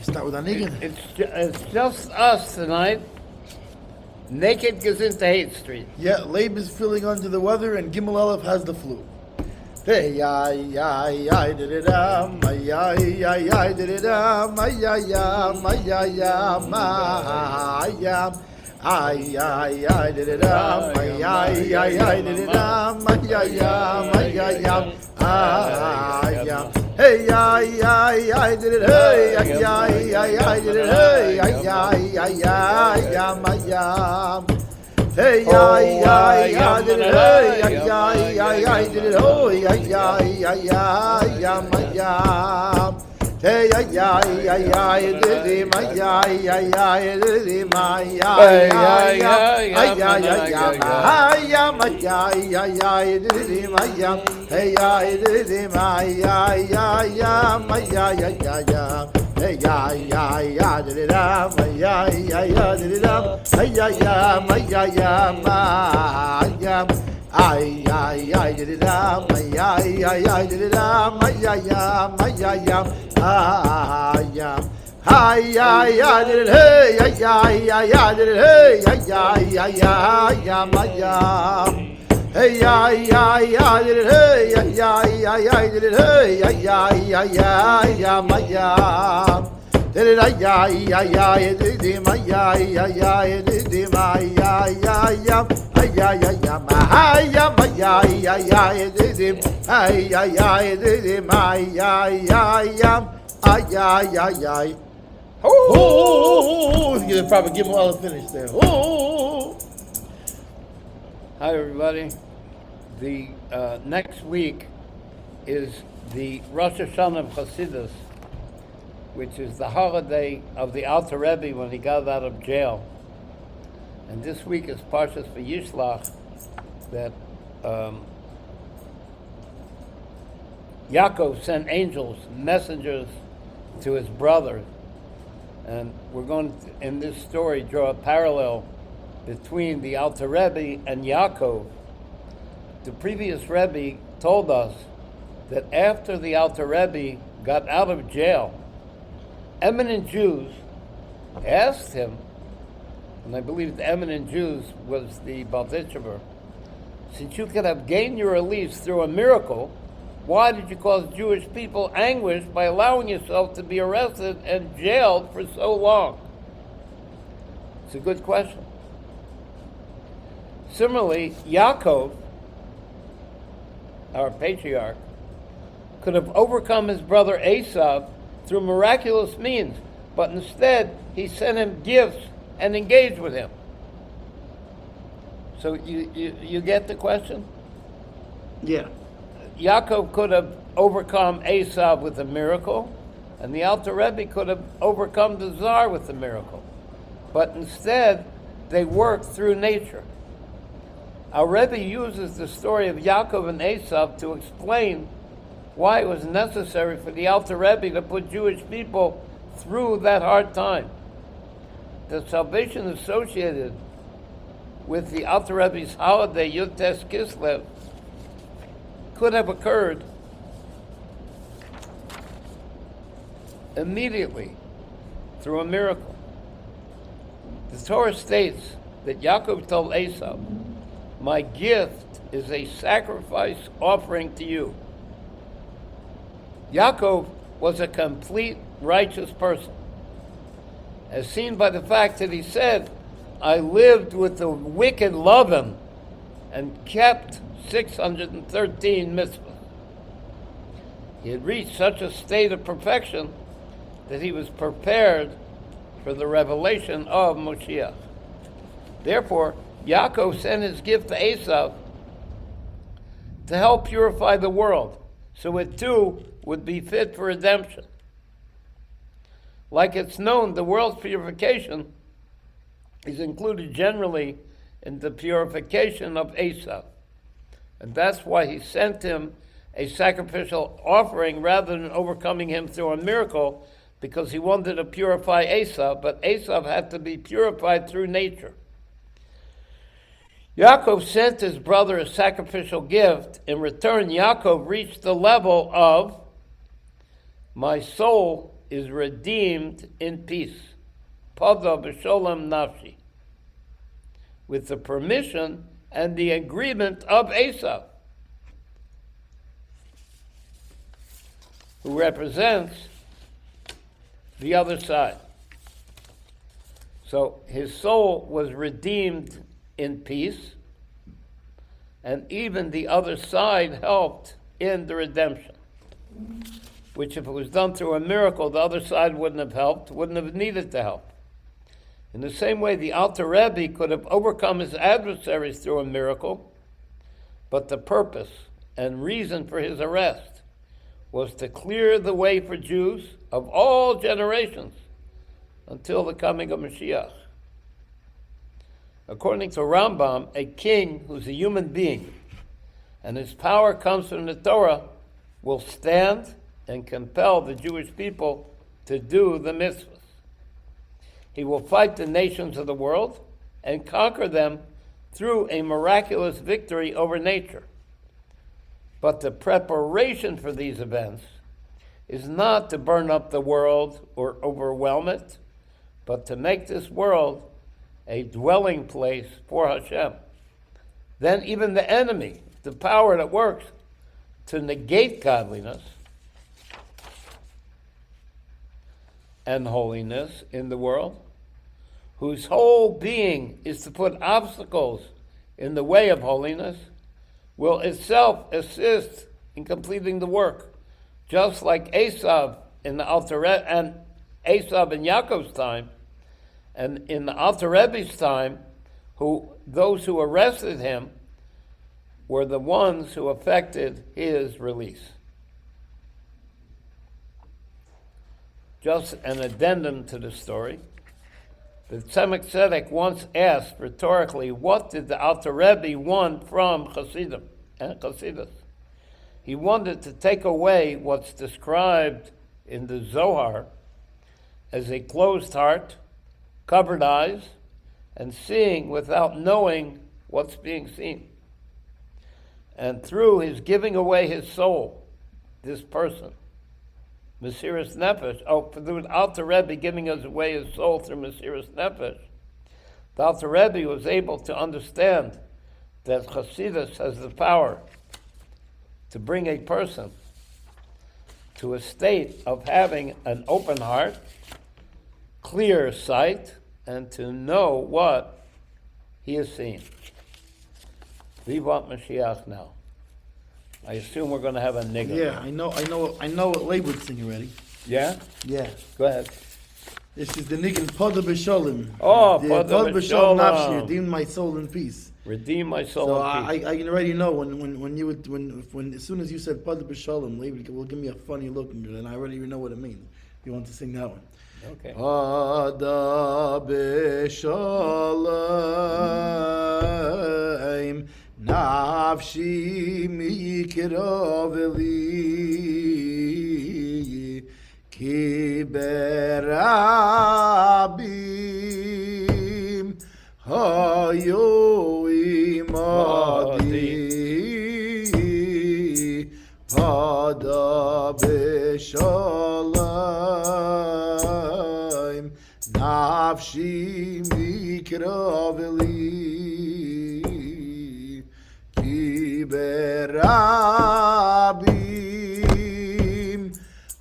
Start with Anigan. It's just us tonight. Naked Gezintahait Street. Yeah, Leib is feeling under the weather, and Gimel Aleph has the flu. Hey, ya, ya, ya, da da da, ma, ya, ya, ya, da da da, ma, ya, ya, ma, ya, ya, ma, ya. Ay, ay, ay, da da da, ma, ya, ya, ya, da da da, ma, ya, ya, ma, ya, ya, ay, ya. Hey, ay, ay, ay, da da da, hey, ay, ay, ay, ay, da da da, hey, ay, ay, ay, ay, ya, ma, ya. Hey, ay, ay, ay, did it, hey, ay, ay, ay, ay, did it, oh, ay, ay, ay, ay, ya, ma, ya. Hey, ay, ay, ay, ay, did it, ma, ay, ay, ay, did it, ma, ay, ay, ay, ay, ay, ay, ay, ya, ma, ay, ay, ay, did it, ma, ya. Hey, ay, did it, ma, ay, ay, ay, ya, ma, ay, ay, ay, ya. Hey, ya, ya, ya, da da da, ma, ya, ya, ya, da da da, hey, ya, ya, ma, ya, ya, ma, ya, ay, ay, ay, da da da, ma, ya, ya, ya, da da da, ma, ya, ya, ma, ya, ya, ay, ya, ay, ay, ay, da da, hey, ay, ay, ay, ay, da da, hey, ay, ay, ay, ay, ya, ma, ya. Hey, ay, ay, ay, did it, hey, ay, ay, ay, ay, did it, hey, ay, ay, ay, ay, ya, ma, ya. Did it, ay, ay, ay, ay, did it, ma, ay, ay, ay, did it, ma, ay, ay, ya, ay, ay, ay, ya, ma, ay, ya, ma, ay, ay, ay, did it, ay, ay, ay, did it, ma, ay, ay, ay, ya, ay, ay, ay, ay. Oh, you probably give them all a finish there. Oh. Hi, everybody. The next week is the Rosh Hashanah of Chassidus, which is the holiday of the Alter Rebbe when he got out of jail. And this week is Parshas vayishlach, that Yaakov sent angels, messengers to his brothers. And we're going to, in this story, draw a parallel between the Alter Rebbe and Yaakov. The previous Rebbe told us that after the Alter Rebbe got out of jail, eminent Jews asked him, and I believe the eminent Jews was the Balditchever, since you could have gained your release through a miracle, why did you cause Jewish people anguish by allowing yourself to be arrested and jailed for so long? It's a good question. Similarly, Yaakov, our patriarch, could have overcome his brother Esav through miraculous means, but instead he sent him gifts and engaged with him. So you get the question? Yeah. Yaakov could have overcome Esav with a miracle, and the Alter Rebbe could have overcome the Tsar with a miracle. But instead, they worked through nature. Our Rebbe uses the story of Yaakov and Esav to explain why it was necessary for the Alter Rebbe to put Jewish people through that hard time. The salvation associated with the Alter Rebbe's holiday, Yud Tes Kislev, could have occurred immediately through a miracle. The Torah states that Yaakov told Esav, "My gift is a sacrifice offering to you." Yaakov was a complete righteous person, as seen by the fact that he said, "I lived with the wicked Lavan and kept 613 mitzvahs." He had reached such a state of perfection that he was prepared for the revelation of Moshiach. Therefore, Yaakov sent his gift to Esav to help purify the world, so it too would be fit for redemption. Like it's known, the world's purification is included generally in the purification of Esav. And that's why he sent him a sacrificial offering rather than overcoming him through a miracle, because he wanted to purify Esav, but Esav had to be purified through nature. Yaakov sent his brother a sacrificial gift. In return, Yaakov reached the level of, "My soul is redeemed in peace, pada b'sholem nafshi, with the permission and the agreement of Esav, who represents the other side. So his soul was redeemed in peace, and even the other side helped in the redemption, which if it was done through a miracle, the other side wouldn't have helped, wouldn't have needed to help. In the same way, the Alter Rebbe could have overcome his adversaries through a miracle, but the purpose and reason for his arrest was to clear the way for Jews of all generations until the coming of Mashiach. According to Rambam, a king who's a human being and his power comes from the Torah will stand and compel the Jewish people to do the mitzvahs. He will fight the nations of the world and conquer them through a miraculous victory over nature. But the preparation for these events is not to burn up the world or overwhelm it, but to make this world a dwelling place for Hashem. Then even the enemy, the power that works to negate godliness and holiness in the world, whose whole being is to put obstacles in the way of holiness, will itself assist in completing the work, just like Esav in the Alter Rebbe, and Esav in Yaakov's time, and in the Alter Rebbe's time, those who arrested him were the ones who affected his release. Just an addendum to the story. The Tzemach Tzedek once asked rhetorically, what did the Alter Rebbe want from Chassidus? He wanted to take away what's described in the Zohar as a closed heart, covered eyes, and seeing without knowing what's being seen. And through his giving away his soul, this person, Mesiras Nefesh, through the Alter Rebbe giving us away his soul through Mesiras Nefesh, the Alter Rebbe was able to understand that Chassidus has the power to bring a person to a state of having an open heart, clear sight, and to know what he is seeing. We want Mashiach now. I assume we're going to have a nigger. Yeah, I know what Leibowitz sing already. Yeah? Yeah. Go ahead. This is the niggin Pada B'Sholem. Oh, Pada B'Sholem. Nafshi, redeem my soul in peace. Redeem my soul So in peace. I already know when as soon as you said Pada B'Sholem, Leibowitz will give me a funny look, and I already know what it means. You want to sing that one? Okay. Pada B'Sholem. Nafshi mikraveli ki berabim hayo imadi pada b'shalom nafshi mikraveli berabim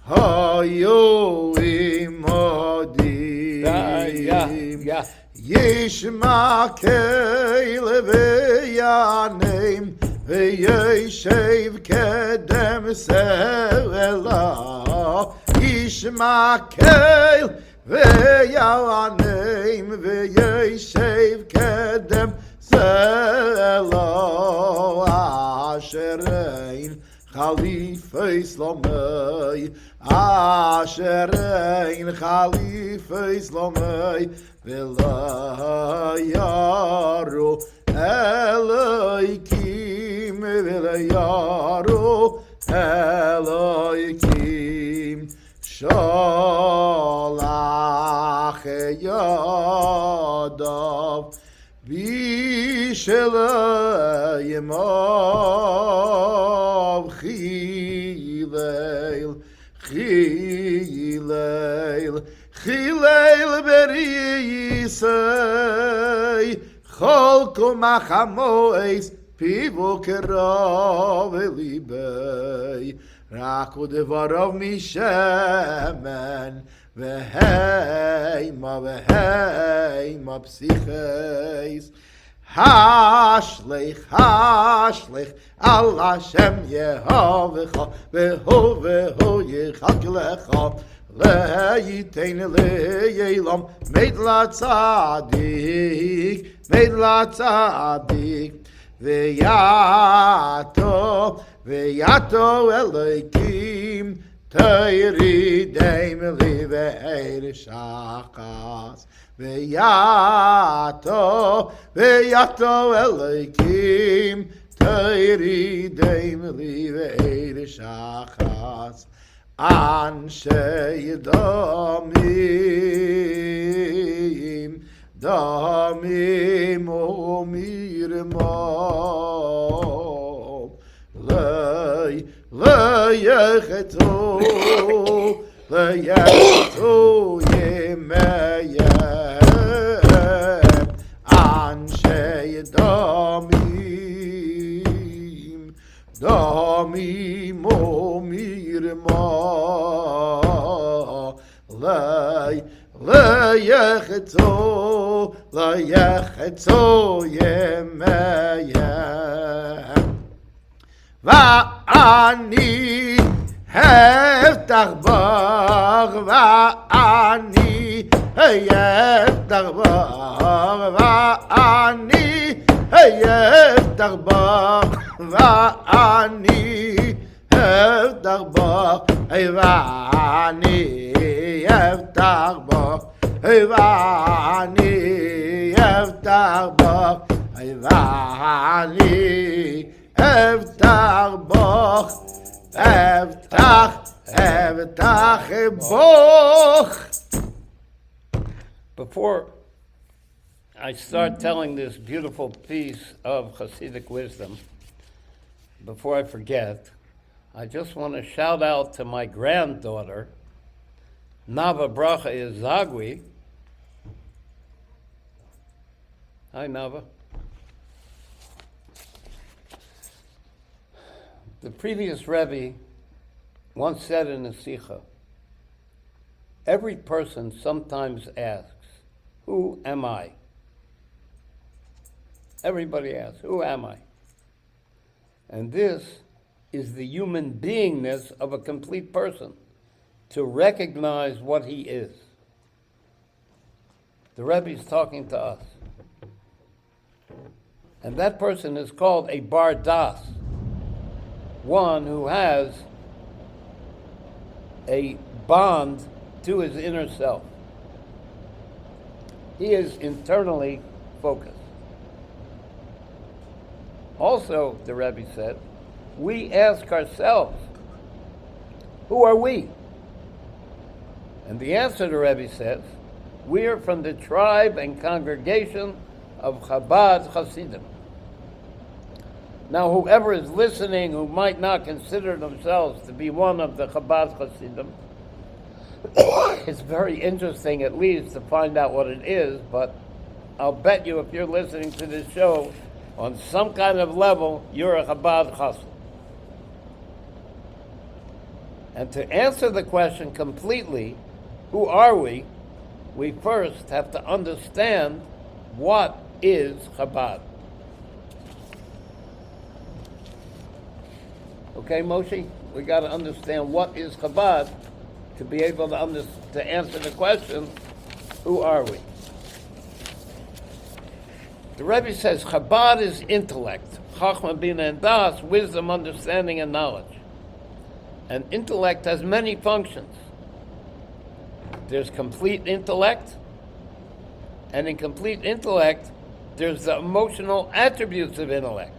hayo imadim yishma keil veyanim veyeshev kedem sela yishma keil veyanim veyeshev kedem sela Asherein Chalifei Slomei Asherein Chalifei Slomei V'layaru Eloikim V'layaru Eloikim Sholach Yadav Bishalayim of Chilel Chilei leberiyisei, cholko machamois, pivo kerov libei, rako devarov mishemen, veheima psicheis, Hashlech, al Hashem Yehovecha, veho yechaklecha, le'yitein le'yelam, meid la tzadik, ve'yato Elokim, Teiridei melive'er shachas, ve'yato Elokim, Teiridei melive'er shachas, Anshe damim umirmo, le'yechetu yemeyem, Anshe damim umirmo, le'yechetu yemeyem. Va'ani heftach bach, va'ani heftach bach, va'ani heftach bach, va'ani heftach bach, va'ani heftach bach, va'ani heftach bach, va'ani Eftach boch, eftach boch. Before I start telling this beautiful piece of Hasidic wisdom, before I forget, I just want to shout out to my granddaughter, Nava Bracha Izagwi. Hi, Nava. The previous Rebbe once said in a Sikha, every person sometimes asks, who am I? Everybody asks, who am I? And this is the human beingness of a complete person, to recognize what he is. The Rebbe is talking to us. And that person is called a bar das, one who has a bond to his inner self. He is internally focused. Also, the Rebbe said, we ask ourselves, who are we? And the answer, the Rebbe says, we are from the tribe and congregation of Chabad Hasidim. Now, whoever is listening who might not consider themselves to be one of the Chabad Hasidim, it's very interesting at least to find out what it is, but I'll bet you if you're listening to this show, on some kind of level, you're a Chabad Chassid. And to answer the question completely, who are we? We first have to understand what is Chabad. Okay, Moshe? We got to understand what is Chabad to be able to answer the question, who are we? The Rebbe says Chabad is intellect, Chachma, Bina, and Das, wisdom, understanding, and knowledge. And intellect has many functions. There's complete intellect, and in complete intellect, there's the emotional attributes of intellect.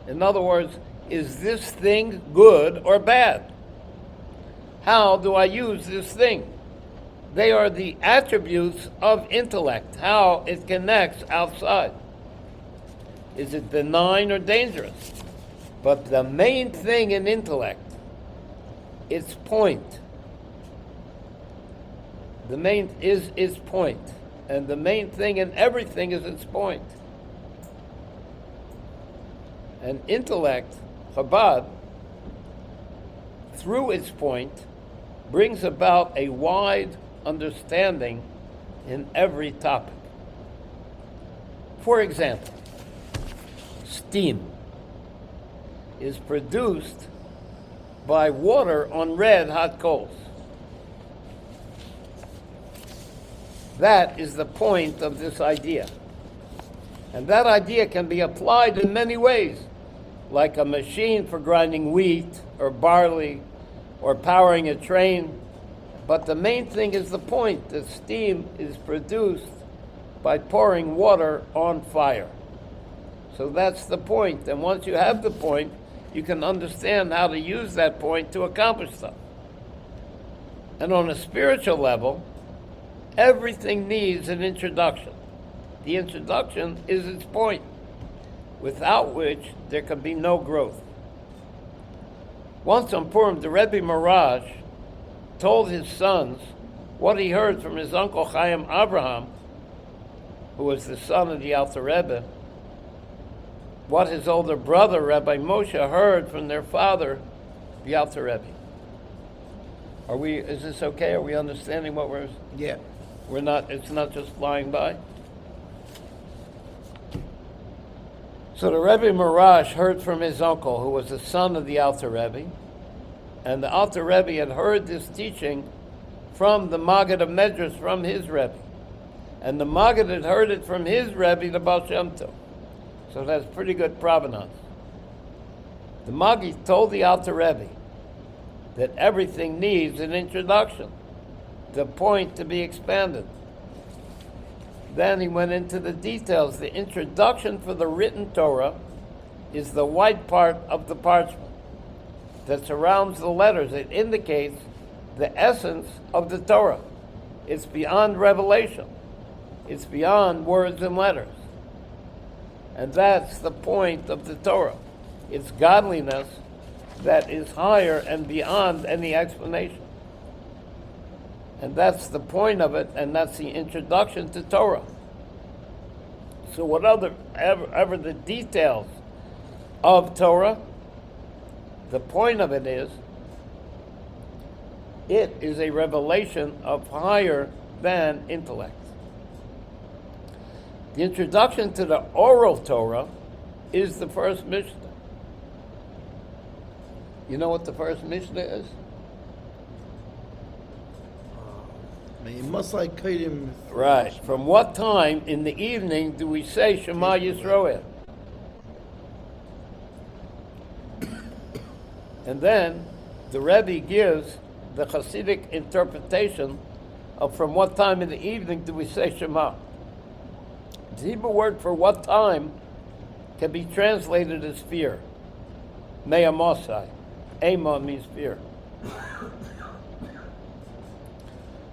In other words, is this thing good or bad? How do I use this thing? They are the attributes of intellect, how it connects outside. Is it benign or dangerous? But the main thing in intellect, its point, The main is its point. And the main thing in everything is its point. And intellect, Chabad, through its point, brings about a wide understanding in every topic. For example, steam is produced by water on red hot coals. That is the point of this idea. And that idea can be applied in many ways, like a machine for grinding wheat or barley or powering a train. But the main thing is the point that steam is produced by pouring water on fire. So that's the point. And once you have the point, you can understand how to use that point to accomplish stuff. And on a spiritual level, everything needs an introduction. The introduction is its point, without which there can be no growth. Once on Purim, the Rebbe Mirage told his sons what he heard from his uncle Chaim Abraham, who was the son of the Alter Rebbe, what his older brother, Rabbi Moshe, heard from their father, the Alter Rebbe. Is this okay? Are we understanding what we're... Yeah. We're not, it's not just flying by? So the Rebbe Mirage heard from his uncle, who was the son of the Alter Rebbe, and the Alter Rebbe had heard this teaching from the Maggid of Medrash, from his Rebbe. And the Maggid had heard it from his Rebbe, the Baal Shem Tov. So that's pretty good provenance. The Maggid told the Alter Rebbe that everything needs an introduction, the point to be expanded. Then he went into the details. The introduction for the written Torah is the white part of the parchment that surrounds the letters. It indicates the essence of the Torah. It's beyond revelation. It's beyond words and letters. And that's the point of the Torah. It's godliness that is higher and beyond any explanation. And that's the point of it, and that's the introduction to Torah. So whatever the details of Torah, the point of it is a revelation of higher than intellect. The introduction to the oral Torah is the first Mishnah. You know what the first Mishnah is? Right. From what time in the evening do we say Shema Yisroel? And then the Rebbe gives the Hasidic interpretation of from what time in the evening do we say Shema. The Hebrew word for what time can be translated as fear. Me'amosai. Ema means fear.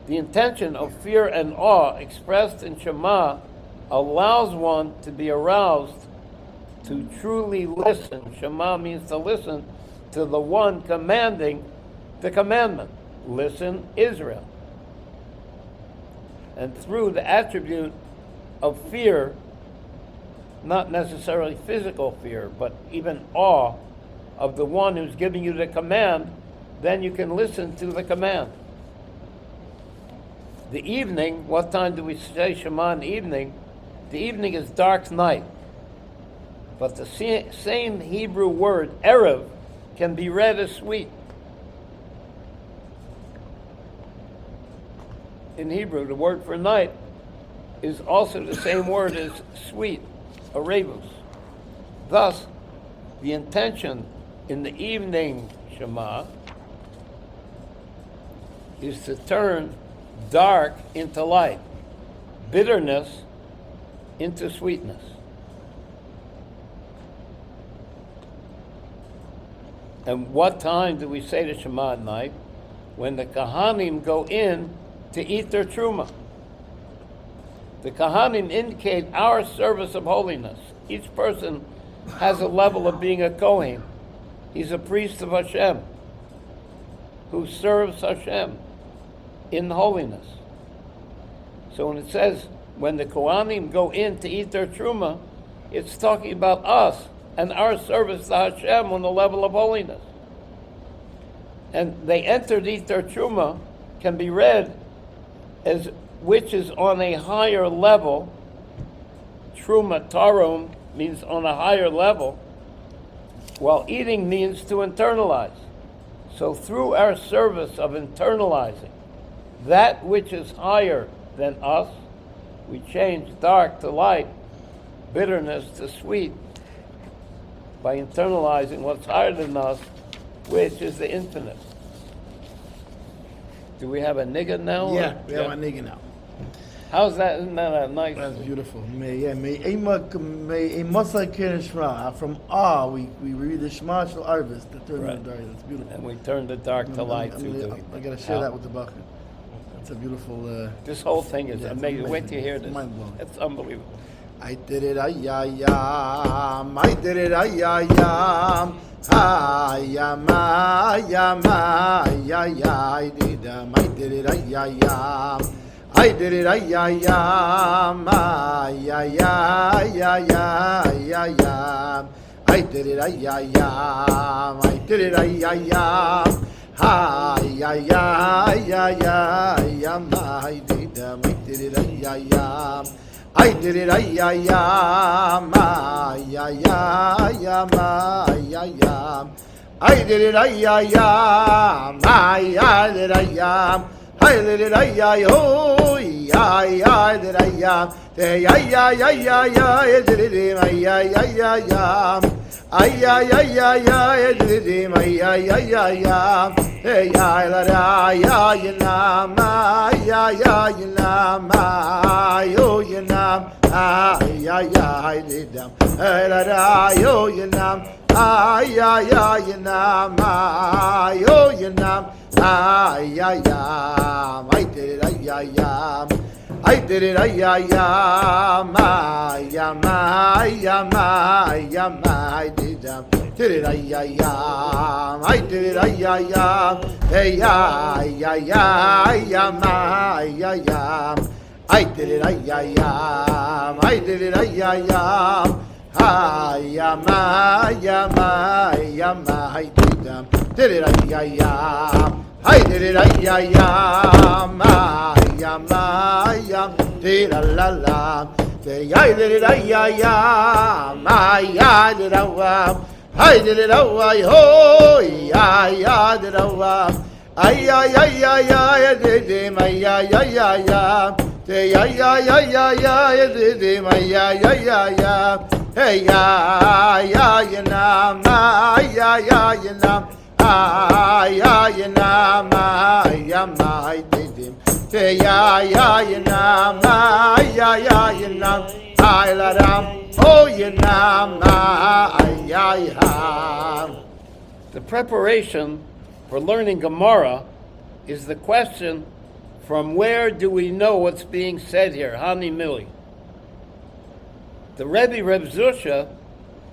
The intention of fear and awe expressed in Shema allows one to be aroused to truly listen. Shema means to listen to the one commanding the commandment. Listen, Israel. And through the attribute of fear, not necessarily physical fear, but even awe of the one who's giving you the command, then you can listen to the command. The evening, what time do we say Shema in the evening? The evening is dark night. But the same Hebrew word, Erev, can be read as sweet. In Hebrew, the word for night is also the same word as sweet, arevus. Thus, the intention in the evening Shema is to turn dark into light, bitterness into sweetness. And what time do we say the Shema at night? When the Kahanim go in to eat their truma. The Kahanim indicate our service of holiness. Each person has a level of being a Kohen. He's a priest of Hashem who serves Hashem in holiness. So when it says, when the Kohanim go in to eat their truma, it's talking about us and our service to Hashem on the level of holiness. And they enter to eat their truma can be read as which is on a higher level. Truma, tarum, means on a higher level, while eating means to internalize. So through our service of internalizing that which is higher than us, we change dark to light, bitterness to sweet, by internalizing what's higher than us, which is the infinite. Do we have a nigga now? Yeah, we have a nigga now. How's that? Isn't that nice? That's beautiful. May from we read the Shema Shel Arvis, the third Right. Dari. That's beautiful. And we turn the dark to light through the... I gotta share that with the bucket. That's a beautiful. This whole thing is Yeah, it's amazing. Wait till you hear It's this. mind-blowing. It's unbelievable. I did it, ayayam. I did it, ayayam. Ayam, ayam, ayayam. I did it, ayayam. I did it, ayayam. Ayayam, ayayam. I did it, ayayam. I did it, ayayam. Ayayam, I did it, ayayam. I did it, ayayam, ayayam, ayayam. I did it, ayayam, ayayam. I did it, ayayam, oh, I did it, ayayam. I did it, ayayam. I did it, ayayam. Hey, I la la ya yanam, ya yanam, yo yanam, I did them. Hey, la la yo yanam, ya yanam, yo yanam, ayayam. I did it, ayayam. I did it, ayayam, ayam, ayam, ayam. I did them. Did it, ayayam. I did it, ayayam. Hey, ayayam, ayayam. I did it, ayayam. I did it, ayayam. Ayam, ayam, ayam. I did them. Did it, ayayam. I did it, ayayam, ayam, ayam. Did la la la. I did it, ayayam, I did it, I did it, oh, I did it, I did it, my did it, my hey, I did him. Say I let him. Oh, The preparation for learning Gemara is the question, from where do we know what's being said here? Hani Mili. The Rebbe Reb Zusha,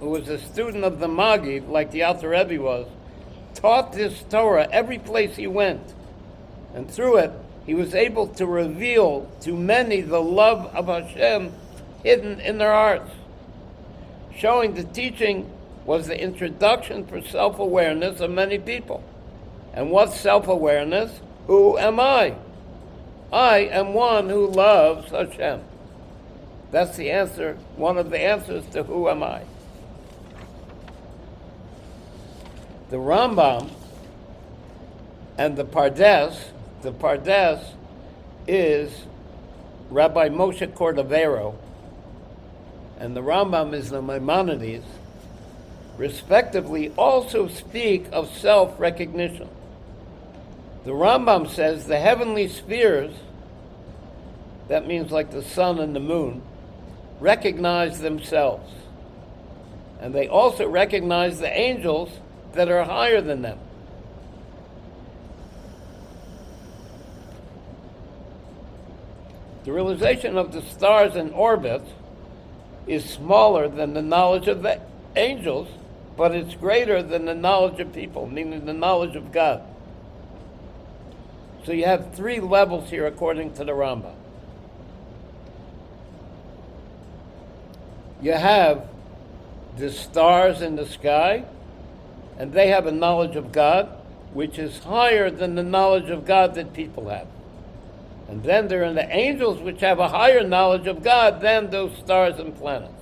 who was a student of the Magid, like the Alter Rebbe was, taught this Torah every place he went. And through it, he was able to reveal to many the love of Hashem hidden in their hearts. Showing the teaching was the introduction for self-awareness of many people. And what's self-awareness? Who am I? I am one who loves Hashem. That's the answer, one of the answers to who am I. The Rambam and the Pardes is Rabbi Moshe Cordovero, and the Rambam is the Maimonides, respectively also speak of self-recognition. The Rambam says the heavenly spheres, that means like the sun and the moon, recognize themselves. And they also recognize the angels that are higher than them. The realization of the stars in orbit is smaller than the knowledge of the angels, but it's greater than the knowledge of people, meaning the knowledge of God. So you have three levels here according to the Rambam. you have the stars in the sky, and they have a knowledge of God, which is higher than the knowledge of God that people have. And then there are the angels, which have a higher knowledge of God than those stars and planets.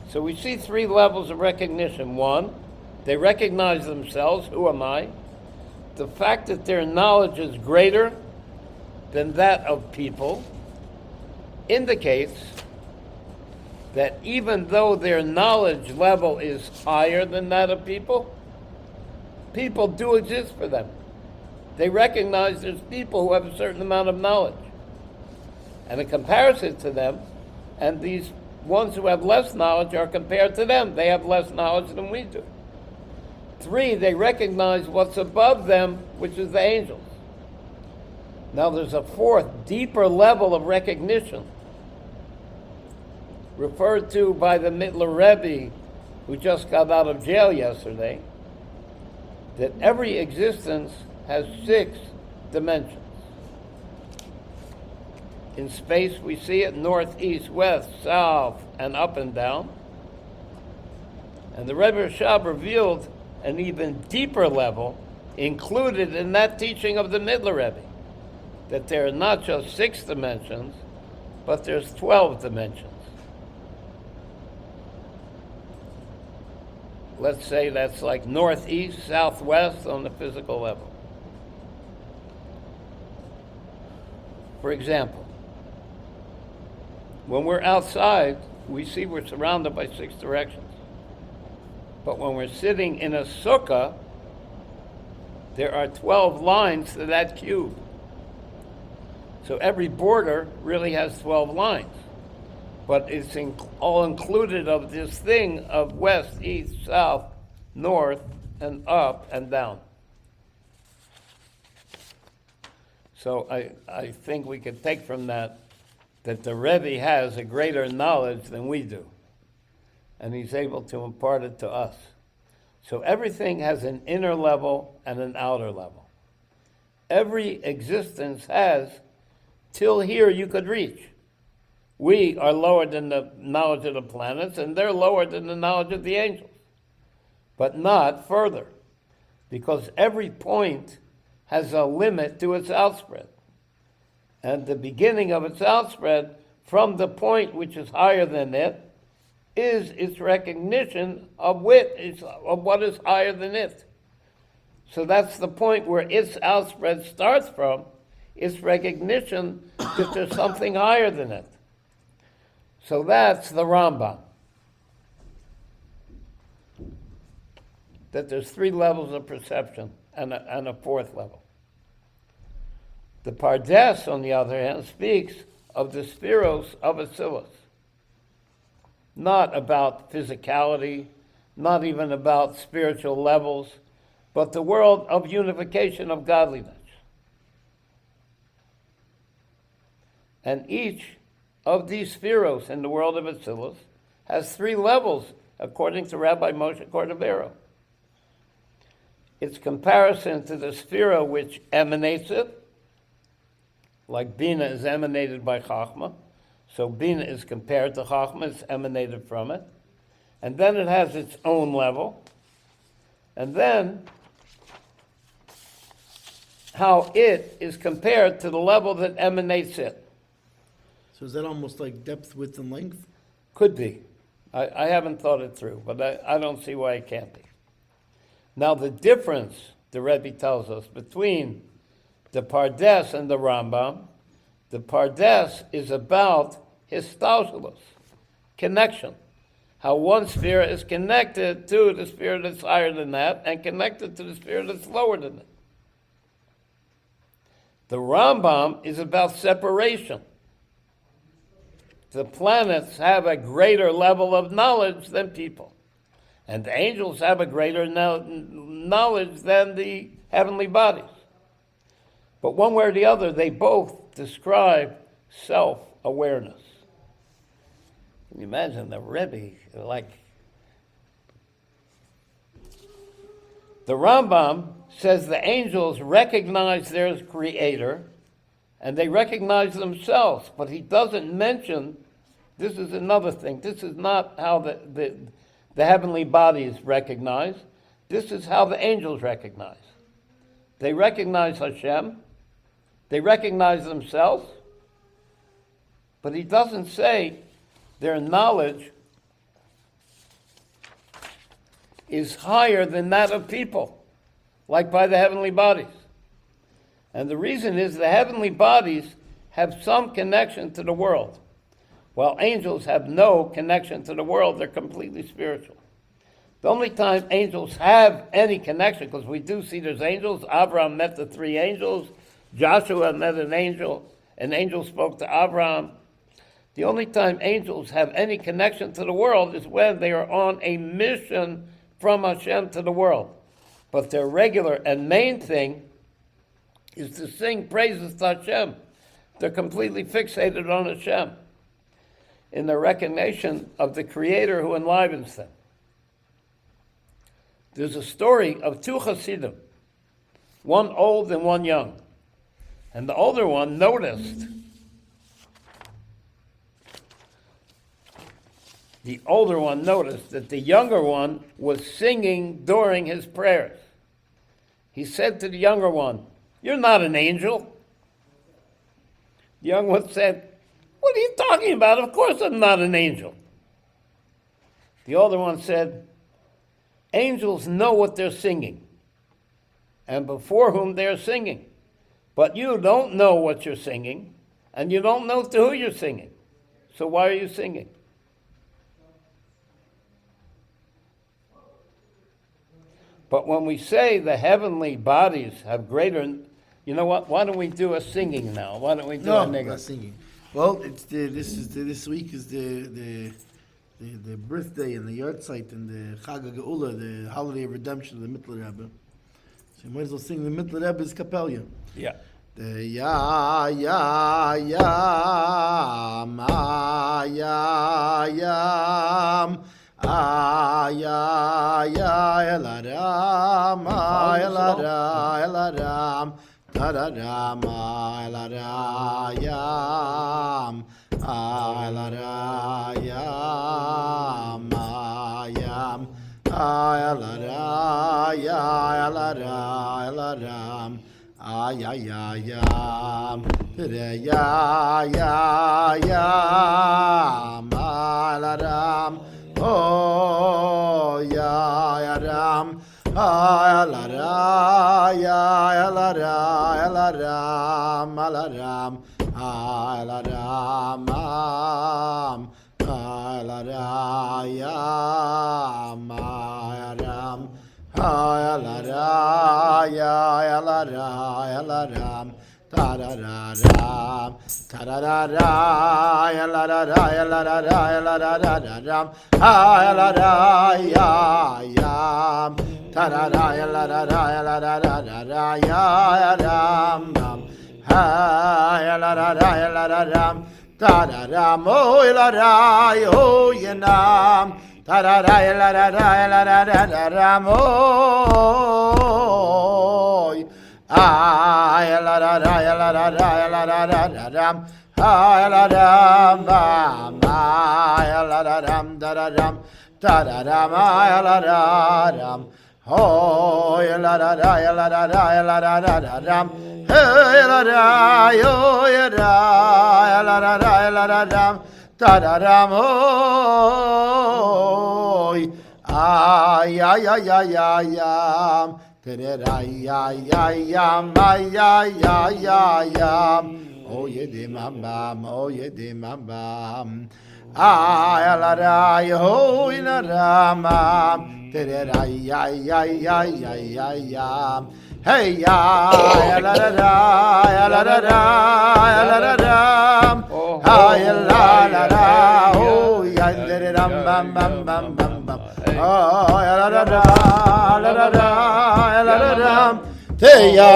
So we see three levels of recognition. One, they recognize themselves, who am I? The fact that their knowledge is greater than that of people indicates that even though their knowledge level is higher than that of people, people do exist for them. They recognize there's people who have a certain amount of knowledge. And in comparison to them, and these ones who have less knowledge are compared to them. They have less knowledge than we do. Three, they recognize what's above them, which is the angels. Now there's a fourth, deeper level of recognition, referred to by the Mittler Rebbe, who just got out of jail yesterday, that every existence has 6 dimensions. In space, we see it north, east, west, south, and up and down. And the Rebbe Rashab revealed an even deeper level included in that teaching of the Mittler Rebbe, that there are not just 6 dimensions, but there's 12 dimensions. Let's say that's like northeast, southwest on the physical level. For example, when we're outside, we see we're surrounded by 6 directions. But when we're sitting in a sukkah, there are 12 lines to that cube. So every border really has 12 lines. But it's all included of this thing of west, east, south, north, and up and down. So I think we could take from that the Rebbe has a greater knowledge than we do. And he's able to impart it to us. So everything has an inner level and an outer level. Every existence has, till here you could reach. We are lower than the knowledge of the planets, and they're lower than the knowledge of the angels. But not further, because every point has a limit to its outspread. And the beginning of its outspread from the point which is higher than it is its recognition of what is higher than it. So that's the point where its outspread starts from, its recognition that there's something higher than it. So that's the Rambam. That there's 3 levels of perception and a 4th level. The Pardes, on the other hand, speaks of the spheros of Atzilus. Not about physicality, not even about spiritual levels, but the world of unification of godliness. And each of these spheros in the world of Atzilus has 3 levels, according to Rabbi Moshe Cordovero. Its comparison to the sphera which emanates it, like Bina is emanated by Chachma, so Bina is compared to Chachma, it's emanated from it. And then it has its own level. And then how it is compared to the level that emanates it. So is that almost like depth, width, and length? Could be. I haven't thought it through, but I don't see why it can't be. Now the difference, the Rebbe tells us, between the Pardes and the Rambam, the Pardes is about histalshelus, connection. How one sphere is connected to the sphere that's higher than that and connected to the sphere that's lower than it. The Rambam is about separation. The planets have a greater level of knowledge than people. And the angels have a greater knowledge than the heavenly bodies. But one way or the other, they both describe self-awareness. Can you imagine the Rebbe, like... The Rambam says the angels recognize their creator, and they recognize themselves, but he doesn't mention This is another thing. This is not how the heavenly bodies recognize. This is how the angels recognize. They recognize Hashem. They recognize themselves. But he doesn't say their knowledge is higher than that of people, like by the heavenly bodies. And the reason is the heavenly bodies have some connection to the world, while angels have no connection to the world. They're completely spiritual. The only time angels have any connection, because we do see there's angels. Abraham met the three angels. Joshua met an angel. An angel spoke to Abraham. The only time angels have any connection to the world is when they are on a mission from Hashem to the world. But their regular and main thing is to sing praises to Hashem. They're completely fixated on Hashem in their recognition of the Creator who enlivens them. There's a story of two Chassidim, one old and one young. And the older one noticed that the younger one was singing during his prayers. He said to the younger one, "You're not an angel." The young one said, "What are you talking about? Of course I'm not an angel." The older one said, "Angels know what they're singing and before whom they're singing. But you don't know what you're singing and you don't know to who you're singing. So why are you singing?" But when we say the heavenly bodies have greater, you know what? Why don't we do a singing now? Why don't we do a nigga? Not singing. Well, this week is the birthday and the yahrzeit and the Chag HaGeula, the holiday of redemption of the Mittler Rebbe. So you might as well sing the Mittler Rebbe's Kapelya. Yeah. The ya ma ya yam. Elaram, elaram, tararam, elarayam, elarayam, ayam, elaram, ayayayam, yayam, elaram. Oh, ya ram, alara, ya alara, alaram, alaram, alaram, alara, ya alara, alara, ya alara, alaram. Tarararam, tararara, yalarara, yalarara, yalarararam, yalarara, yam, tarara, yalarara, yalarara, yaram, yalarara, yalararam, tararam, oh, yalara, oh, yanam, tarara, yalarara, yalarararam, oh. Ayalaram, ayalaram, ayalaram, dararam, dararam, ayalaram. Oh, ayalara, ayalara, ayalaram. Ayalara, oh, yara, ayalara, ayalaram, dararam. Oh, ay, ay, ay, ay, ay, ay. Tererayayayam, ayayayayam, oh yedimambam, oh yedimambam, ayalaray, oh inaramam, tererayayayayayam, hey ayalaray, ayalaray, ayalaram, ayalara, oh yanderam, bam bam bam bam bam, oh ayalara, ayalara. Te ya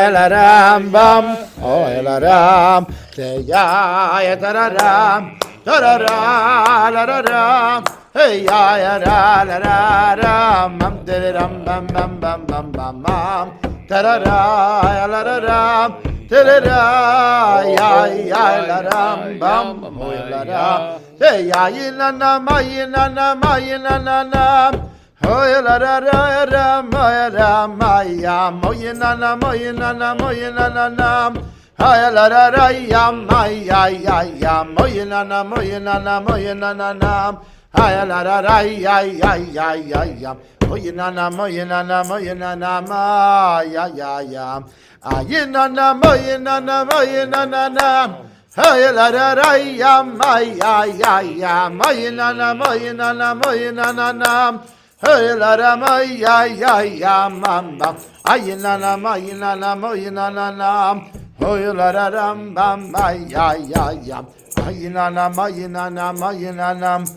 elaram bam, oh elaram, te ya tararam, tarara, hey ya elaram, mam teram bam bam bam bam bam bam, da-da-da, la-da-da, da-da-da, ya-ya-la-dam, bam, ho-ya-la-da, ya-ya-na-na-ma-ya-na-na-ma-ya-na-na-na, ho-ya-la-da-da-da, ma-ya-da-ma-ya, mo-ya-na-na-ma-ya-na-na-ma-ya-na-na-na, ha-ya-la-da-da-ya-ma-ya-ya-ya, mo-ya-na-na-ma-ya-na-na-ma-ya-na-na-na, ha-ya-la-da-da-ya-ya-ya-ya, mo-ya-na-na, mo-ya-na-na, mo-ya-na-na, ma-ya-ya-ya, ah-ya-na-na, mo-ya-na-na, mo-ya-na-na-na, ha-ya-la-da-da-ya, ma-ya-ya-ya, mo-ya-na-na, mo-ya-na-na, mo-ya-na-na-na, ha-ya-la-da, ma-ya-ya-ya, ma-ma, ah-ya-na-na, ma-ya-na-na, mo-ya-na-na-na, ho-ya-la-da-dam, bam, ma-ya-ya-ya, ah-ya-na-na, ma-ya-na-na, ma-ya-na-na,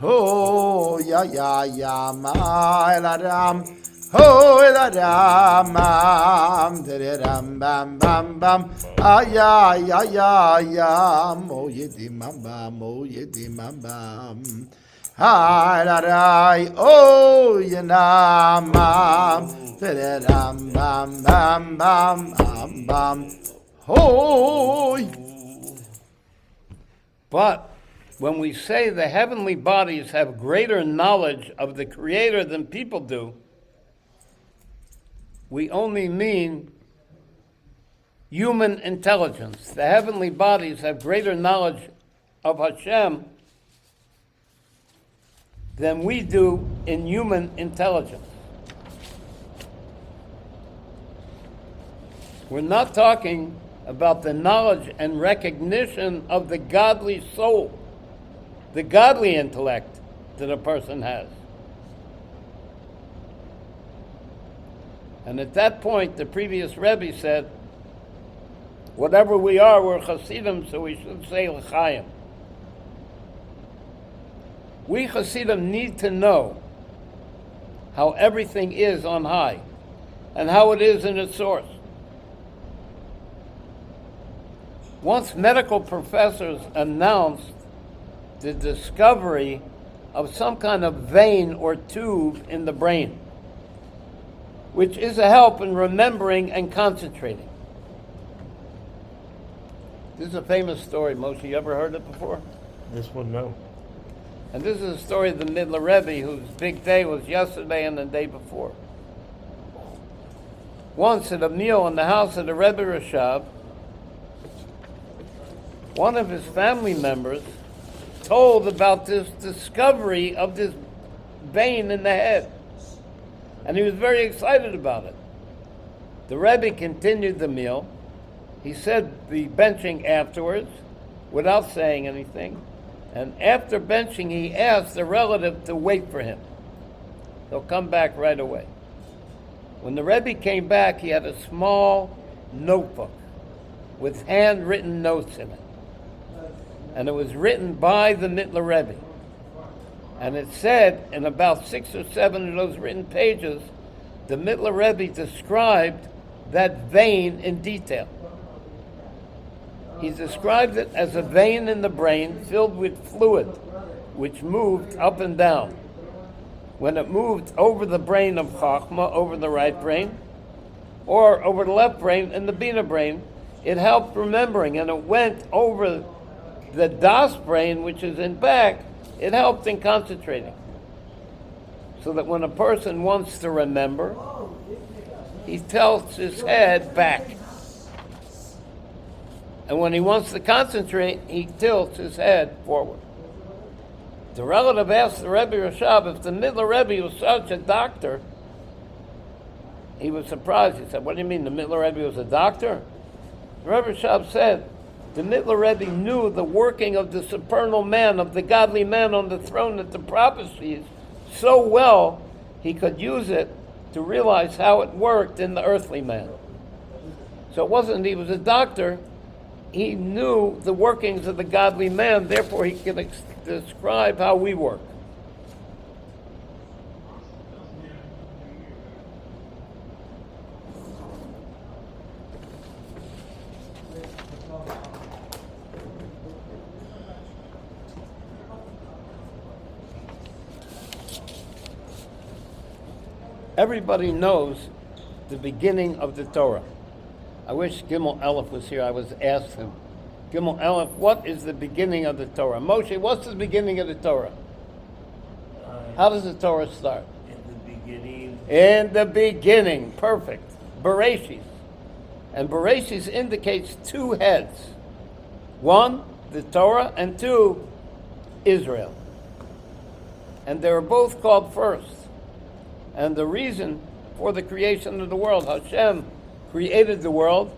oh, ya, ya, ya, ma, la, dam, oh, la, dam, dam, bam, bam, bam, ah, ya, ya, ya, ya, mo, ye, di, bam, bam, mo, ye, di, bam, bam, ah, la, da, oh, ya, na, bam, dam, bam, bam, bam, bam, bam, oh. But when we say the heavenly bodies have greater knowledge of the Creator than people do, we only mean human intelligence. The heavenly bodies have greater knowledge of Hashem than we do in human intelligence. We're not talking about the knowledge and recognition of the godly soul, the godly intellect that a person has. And at that point, the previous Rebbe said, whatever we are, we're Chassidim, so we should say L'chaim. We Chassidim need to know how everything is on high and how it is in its source. Once medical professors announced the discovery of some kind of vein or tube in the brain, which is a help in remembering and concentrating. This is a famous story. Moshe, you ever heard it before? This one, no. And this is a story of the Midler Rebbe, whose big day was yesterday and the day before. Once at a meal in the house of the Rebbe Rashab, one of his family members told about this discovery of this vein in the head. And he was very excited about it. The Rebbe continued the meal. He said the benching afterwards, without saying anything. And after benching, he asked the relative to wait for him. He'll come back right away. When the Rebbe came back, he had a small notebook with handwritten notes in it. And it was written by the Mitler Rebbe. And it said, in about 6 or 7 of those written pages, the Mitler Rebbe described that vein in detail. He described it as a vein in the brain filled with fluid, which moved up and down. When it moved over the brain of Chachma, over the right brain, or over the left brain and the Bina brain, it helped remembering, and it went over the Das brain, which is in back, it helped in concentrating. So that when a person wants to remember, he tilts his head back. And when he wants to concentrate, he tilts his head forward. The relative asked the Rebbe Rashab if the Midler Rebbe was such a doctor. He was surprised. He said, "What do you mean the Midler Rebbe was a doctor?" The Rebbe Rashab said, the Midler Rebbe knew the working of the supernal man, of the godly man on the throne at the prophecies so well, he could use it to realize how it worked in the earthly man. So it wasn't he was a doctor, he knew the workings of the godly man, therefore he could describe how we work. Everybody knows the beginning of the Torah? I wish Gimel Aleph was here. I was asked him, Gimel Aleph, what is the beginning of the Torah? Moshe, what's the beginning of the Torah? How does the Torah start? In the beginning. In the beginning. Perfect. Bereshis. And Bereshis indicates two heads. One, the Torah, and two, Israel. And they were both called first. And the reason for the creation of the world, Hashem created the world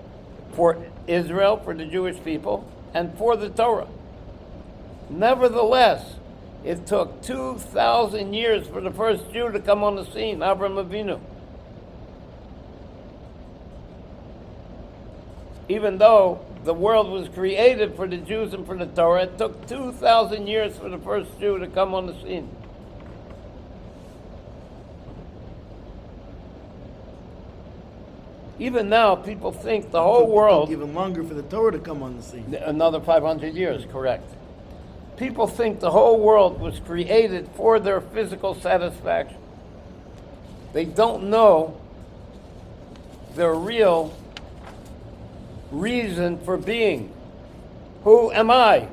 for Israel, for the Jewish people, and for the Torah. Nevertheless, it took 2,000 years for the first Jew to come on the scene, Avraham Avinu. Even though the world was created for the Jews and for the Torah, it took 2,000 years for the first Jew to come on the scene. Even now, people think the whole world... It took even longer for the Torah to come on the scene. Another 500 years, correct. People think the whole world was created for their physical satisfaction. They don't know their real reason for being. Who am I?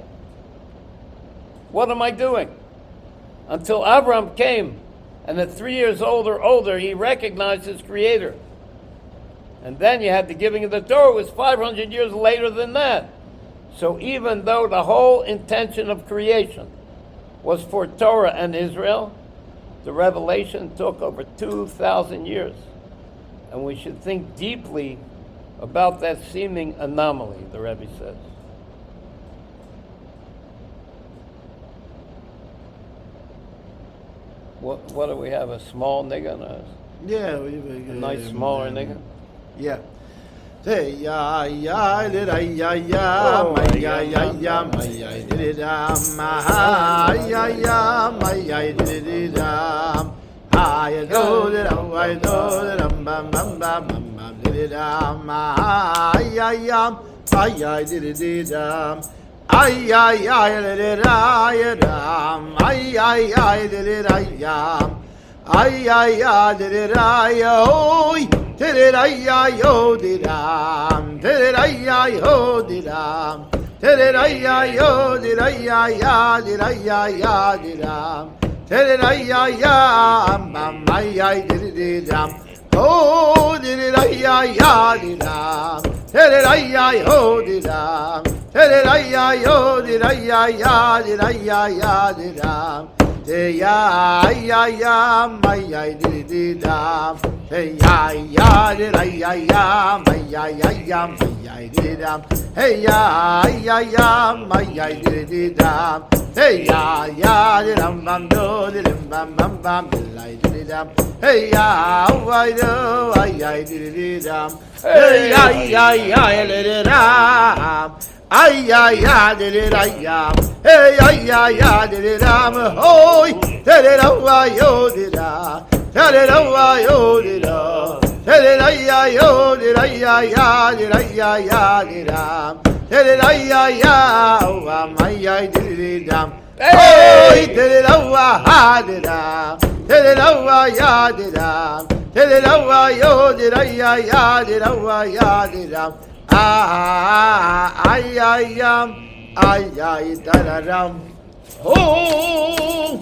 What am I doing? Until Abraham came, and at 3 years old or older, he recognized his creator. And then you had the giving of the Torah, was 500 years later than that. So even though the whole intention of creation was for Torah and Israel, the revelation took over 2,000 years. And we should think deeply about that seeming anomaly, the Rebbe says. What do we have, a small nigga? Yeah. A nice smaller nigga? Yeah. Hey ya ya li da ya ya ma ya ya ya ma ya di da ma ha ya ya ma ya di da ha ya do da wa do da bam bam bam bam di da ma ha ya ya ma ya di da ay ay ay li da ya da ay ay ay li da ya ay ay ay li da ya oi Tere-rai-ya-yo di-ram, tere-rai-ya-yo di-ram, tere-rai-ya-yo di-rai-ya-ya, di-rai-ya-ya di-ram, tere-rai-ya-ya, mam-ay-ay di-di-di-dam, oh, di-di-rai-ya-ya di-ram, tere-rai-ya-yo di-ram, tere-rai-ya-yo di-rai-ya-ya, di-rai-ya-ya di-ram, te-ya-ay-ya-ya, may-ay di-di-di-dam, hey ya ya ya ya ya ma ya ya ya ma ya di da hey ya ya ya ma ya di da hey ya ya di ram bam do di bam bam bam di da hey ya wa do ay ay di da hey ya ya ya di da ay ya ya di da ya hey ya ya ya di da hoy di da wa yo di da Tere-ra-wa-yo, di-da. Tere-ra-ya-yo, di-ra-ya-ya, di-ra-ya-ya, di-da. Tere-ra-ya-ya, wa-ma-ya, di-di-di-dam. Oy, tere-ra-wa-ha, di-da. Tere-ra-wa-ya, di-da. Tere-ra-wa-yo, di-ra-ya-ya, di-ra-wa-ya, di-da. Ay-ay-yam, ay-ay-da-da-dam. Oh!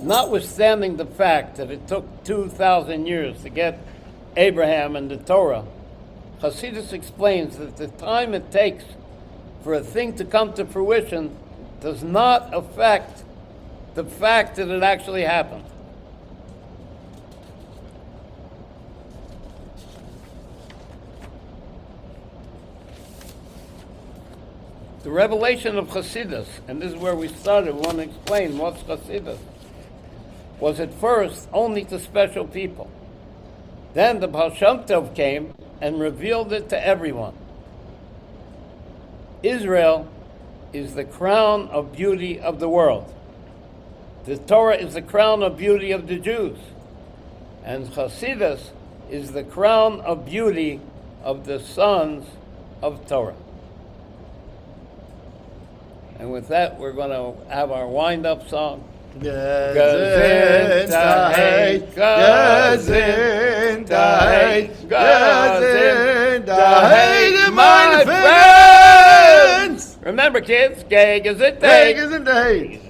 Notwithstanding the fact that it took 2,000 years to get Abraham and the Torah, Chassidus explains that the time it takes for a thing to come to fruition does not affect the fact that it actually happened. The revelation of Chassidus, and this is where we started, we want to explain what's Chassidus, was at first only to special people. Then the Baal Shem Tov came and revealed it to everyone. Israel is the crown of beauty of the world. The Torah is the crown of beauty of the Jews. And Chassidus is the crown of beauty of the sons of Torah. And with that, we're going to have our wind-up song. Gezintahait, Gezintahait. Gezintahait, Gezintahait, my my friends. Remember, kids, Gezintahait. Hey, Gezintahait.